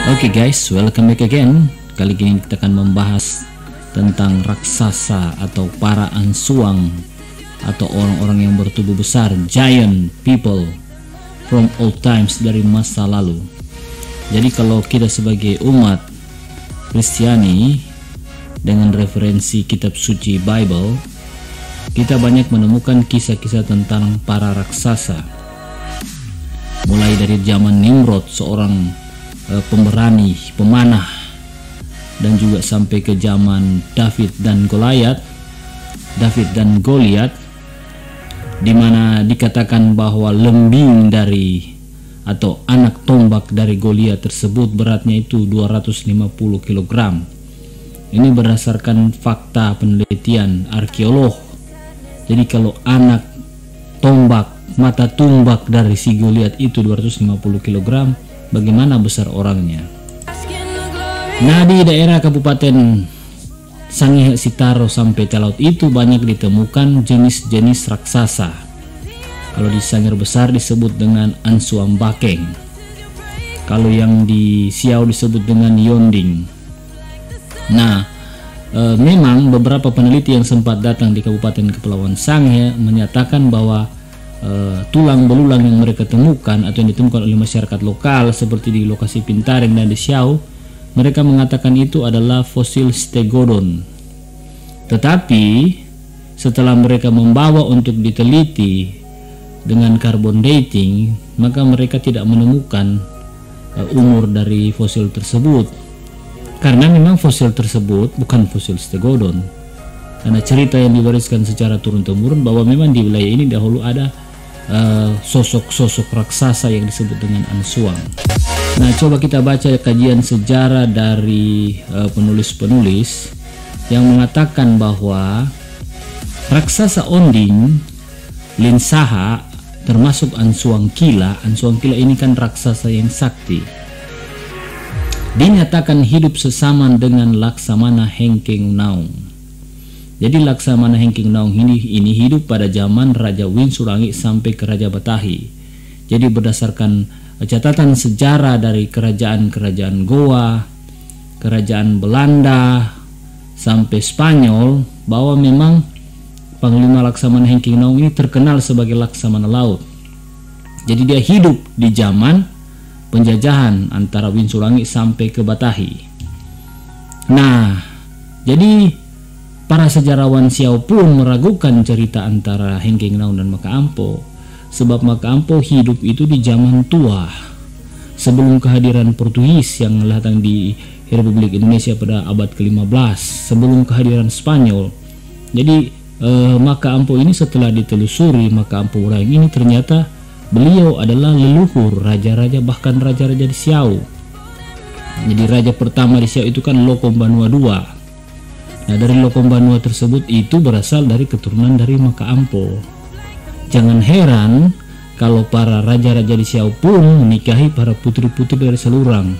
Oke guys, welcome back again. Kali ini kita akan membahas tentang raksasa atau para ansuang atau orang-orang yang bertubuh besar, giant people from old times, dari masa lalu. Jadi kalau kita sebagai umat Kristiani dengan referensi kitab suci Bible, kita banyak menemukan kisah-kisah tentang para raksasa. Mulai dari zaman Nimrod, seorang pemberani, pemanah, dan juga sampai ke zaman David dan Goliat, di mana dikatakan bahwa lembing dari atau anak tombak dari Goliat tersebut beratnya itu 250 kg. Ini berdasarkan fakta penelitian arkeolog. Jadi kalau anak tombak, mata tombak dari si Goliat itu 250 kg, bagaimana besar orangnya. Nah, di daerah Kabupaten Sangihe, Sitaro sampai Talaut itu banyak ditemukan jenis-jenis raksasa. Kalau di Sangir Besar disebut dengan Ansuang Bakeng. Kalau yang di Siau disebut dengan Yonding. Nah, memang beberapa peneliti yang sempat datang di Kabupaten Kepulauan Sangihe menyatakan bahwa tulang belulang yang mereka temukan atau yang ditemukan oleh masyarakat lokal seperti di lokasi Pintaring dan di Siau, mereka mengatakan itu adalah fosil stegodon. Tetapi setelah mereka membawa untuk diteliti dengan carbon dating, maka mereka tidak menemukan umur dari fosil tersebut, karena memang fosil tersebut bukan fosil stegodon. Karena cerita yang diwariskan secara turun-temurun bahwa memang di wilayah ini dahulu ada sosok-sosok raksasa yang disebut dengan Ansuang. Nah, coba kita baca kajian sejarah dari penulis-penulis yang mengatakan bahwa raksasa Onding, Linsaha, termasuk Ansuang Kila. Ansuang Kila ini kan raksasa yang sakti. Dinyatakan hidup sesaman dengan Laksamana Hengkeng Naung. Jadi Laksamana Hengkeng Naung ini hidup pada zaman Raja Winsurangi sampai ke Raja Batahi. Jadi berdasarkan catatan sejarah dari kerajaan-kerajaan Goa, kerajaan Belanda sampai Spanyol, bahwa memang Panglima Laksamana Hengkeng Naung ini terkenal sebagai Laksamana Laut. Jadi dia hidup di zaman penjajahan antara Winsurangi sampai ke Batahi. Nah, jadi para sejarawan Siau pun meragukan cerita antara Hengkeng Naung dan Maka Ampo, sebab Maka Ampo hidup itu di zaman tua, sebelum kehadiran Portugis yang datang di Republik Indonesia pada abad ke-15, sebelum kehadiran Spanyol. Jadi Maka Ampo ini setelah ditelusuri, Maka Ampo Urang ini ternyata beliau adalah leluhur raja-raja, bahkan raja-raja di Siau. Jadi raja pertama di Siau itu kan Lokombanua II. Nah, dari Lokombanua tersebut itu berasal dari keturunan dari Maka Ampo. Jangan heran kalau para raja-raja di Siau pun menikahi para putri-putri dari Salurang.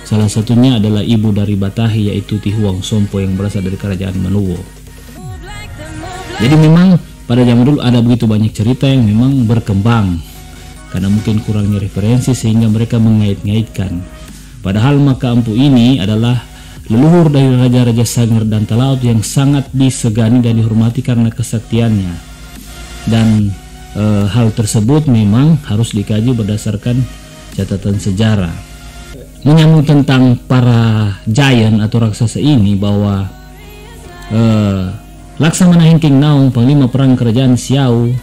Salah satunya adalah ibu dari Batahi, yaitu Tihuang Sompo yang berasal dari kerajaan Manuwo. Jadi memang pada zaman dulu ada begitu banyak cerita yang memang berkembang, karena mungkin kurangnya referensi sehingga mereka mengait-ngaitkan. Padahal Maka Ampo ini adalah leluhur dari raja-raja Sangir dan Talaut yang sangat disegani dan dihormati karena kesaktiannya. Dan hal tersebut memang harus dikaji berdasarkan catatan sejarah. Menyambung tentang para giant atau raksasa ini, bahwa Laksamana Hengkeng Naung, panglima perang kerajaan Siau,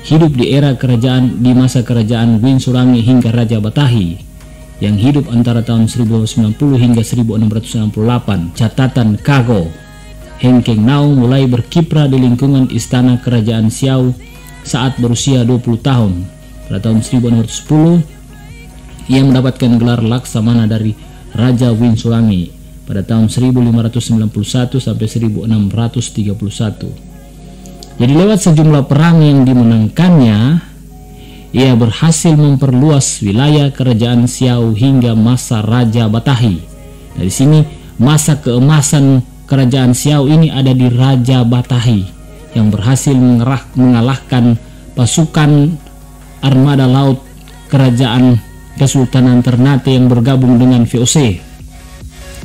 hidup di era kerajaan di masa kerajaan Winsurangi hingga Raja Batahi, yang hidup antara tahun 1090 hingga 1668. Catatan Kago, Hengkeng Naung mulai berkiprah di lingkungan istana kerajaan Siau saat berusia 20 tahun. Pada tahun 1610, ia mendapatkan gelar Laksamana dari Raja Winsurangi pada tahun 1591 sampai 1631. Jadi lewat sejumlah perang yang dimenangkannya, ia berhasil memperluas wilayah kerajaan Siau hingga masa Raja Batahi. Dari sini masa keemasan kerajaan Siau ini ada di Raja Batahi, yang berhasil mengalahkan pasukan armada laut kerajaan Kesultanan Ternate yang bergabung dengan VOC,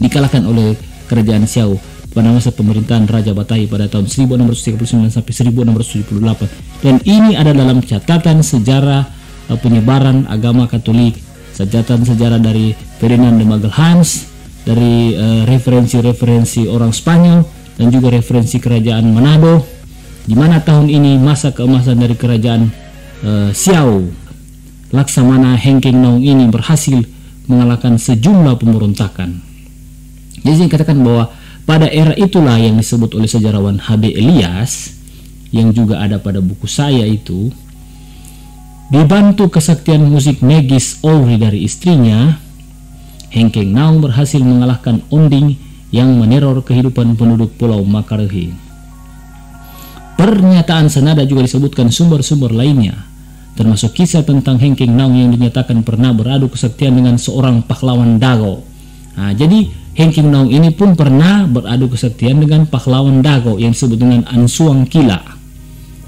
dikalahkan oleh kerajaan Siau pada masa pemerintahan Raja Batahi pada tahun 1639 sampai 1678. Dan ini ada dalam catatan sejarah penyebaran agama Katolik, catatan sejarah dari Ferdinand de Magalhães, dari referensi-referensi orang Spanyol, dan juga referensi kerajaan Manado, di mana tahun ini masa keemasan dari kerajaan Siau, Laksamana Hengkeng Naung ini berhasil mengalahkan sejumlah pemberontakan. Jadi saya katakan bahwa pada era itulah yang disebut oleh sejarawan H.B. Elias, yang juga ada pada buku saya itu, dibantu kesaktian musik Negis Olri dari istrinya, Hengkeng Naung berhasil mengalahkan Onding yang meneror kehidupan penduduk Pulau Makarehe. Pernyataan senada juga disebutkan sumber-sumber lainnya, termasuk kisah tentang Hengkeng Naung yang dinyatakan pernah beradu kesaktian dengan seorang pahlawan Dago. Nah, jadi Hengkeng Naung ini pun pernah beradu kesaktian dengan pahlawan Dago yang disebut dengan Ansuang Kila.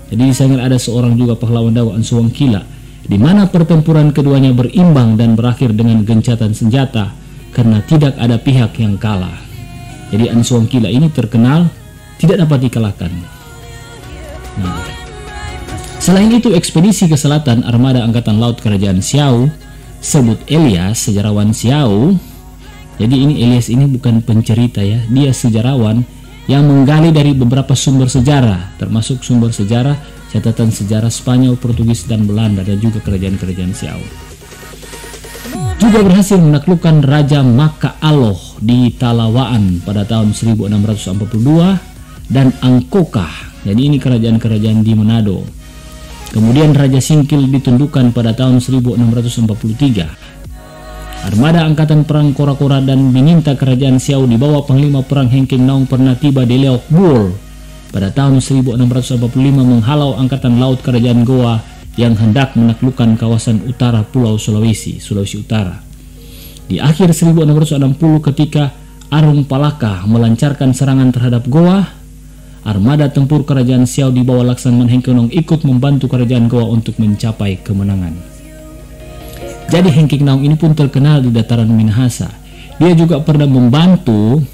Jadi di sana ada seorang juga pahlawan Dago, Ansuang Kila, di mana pertempuran keduanya berimbang dan berakhir dengan gencatan senjata karena tidak ada pihak yang kalah. Jadi Ansuang Kila ini terkenal tidak dapat dikalahkan. Nah, selain itu, ekspedisi ke selatan armada angkatan laut kerajaan Siau, sebut Elias, sejarawan Siau. Jadi ini Elias ini bukan pencerita ya, dia sejarawan yang menggali dari beberapa sumber sejarah, termasuk sumber sejarah, catatan sejarah Spanyol, Portugis, dan Belanda, dan juga kerajaan-kerajaan Siau. Juga berhasil menaklukkan Raja Maka Aloh di Talawaan pada tahun 1642 dan Angkoka. Jadi ini kerajaan-kerajaan di Manado. Kemudian Raja Singkil ditundukkan pada tahun 1643. Armada angkatan perang Kora-Kora dan Bininta kerajaan Siau di bawah panglima perang Hengkeng Naung pernah tiba di Leok Bul pada tahun 1645 menghalau angkatan laut kerajaan Goa yang hendak menaklukkan kawasan utara Pulau Sulawesi Utara. Di akhir 1660 ketika Arung Palaka melancarkan serangan terhadap Goa, armada tempur kerajaan Siau di bawah Laksamana Hengkeng Naung ikut membantu kerajaan Goa untuk mencapai kemenangan. Jadi Hengkeng Naung ini pun terkenal di dataran Minahasa. Dia juga pernah membantu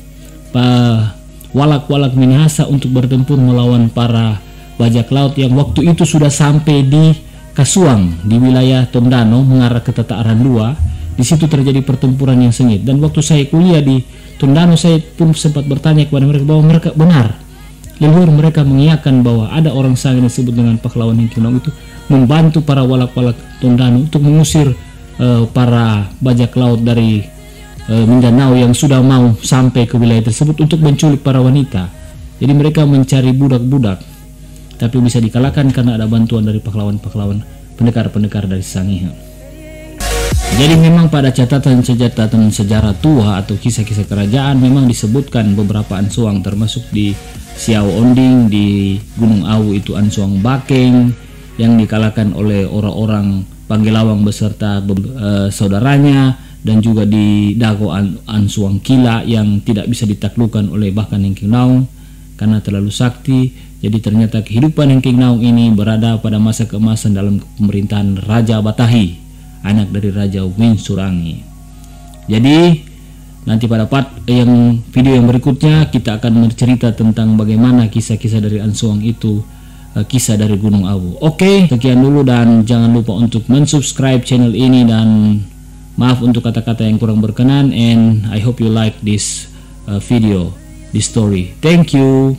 walak-walak Minahasa untuk bertempur melawan para bajak laut yang waktu itu sudah sampai di Kasuang di wilayah Tondano mengarah ke Tataaran 2. Di situ terjadi pertempuran yang sengit, dan waktu saya kuliah di Tondano saya pun sempat bertanya kepada mereka bahwa mereka benar. Leluhur mereka mengiyakan bahwa ada orang Sanga yang disebut dengan pahlawan Hengkeng Naung itu membantu para walak-walak Tondano untuk mengusir para bajak laut dari Mindanao yang sudah mau sampai ke wilayah tersebut untuk menculik para wanita. Jadi mereka mencari budak-budak, tapi bisa dikalahkan karena ada bantuan dari pahlawan-pahlawan pendekar-pendekar dari Sangihe. Jadi memang pada catatan sejarah tua atau kisah-kisah kerajaan memang disebutkan beberapa Ansuang, termasuk di Siau Onding, di Gunung Awu itu Ansuang Bakeng yang dikalahkan oleh orang-orang Panggelawang beserta saudaranya, dan juga di Dago Ansuang Kila yang tidak bisa ditaklukkan oleh bahkan Hengkeng Naung karena terlalu sakti. Jadi ternyata kehidupan Hengkeng Naung ini berada pada masa keemasan dalam pemerintahan Raja Batahi, anak dari Raja Winsurangi. Jadi nanti pada video yang berikutnya kita akan bercerita tentang bagaimana kisah-kisah dari Ansuang itu, kisah dari Gunung Awu. Oke, sekian dulu dan jangan lupa untuk mensubscribe channel ini, dan maaf untuk kata-kata yang kurang berkenan, and I hope you like this video, this story. Thank you.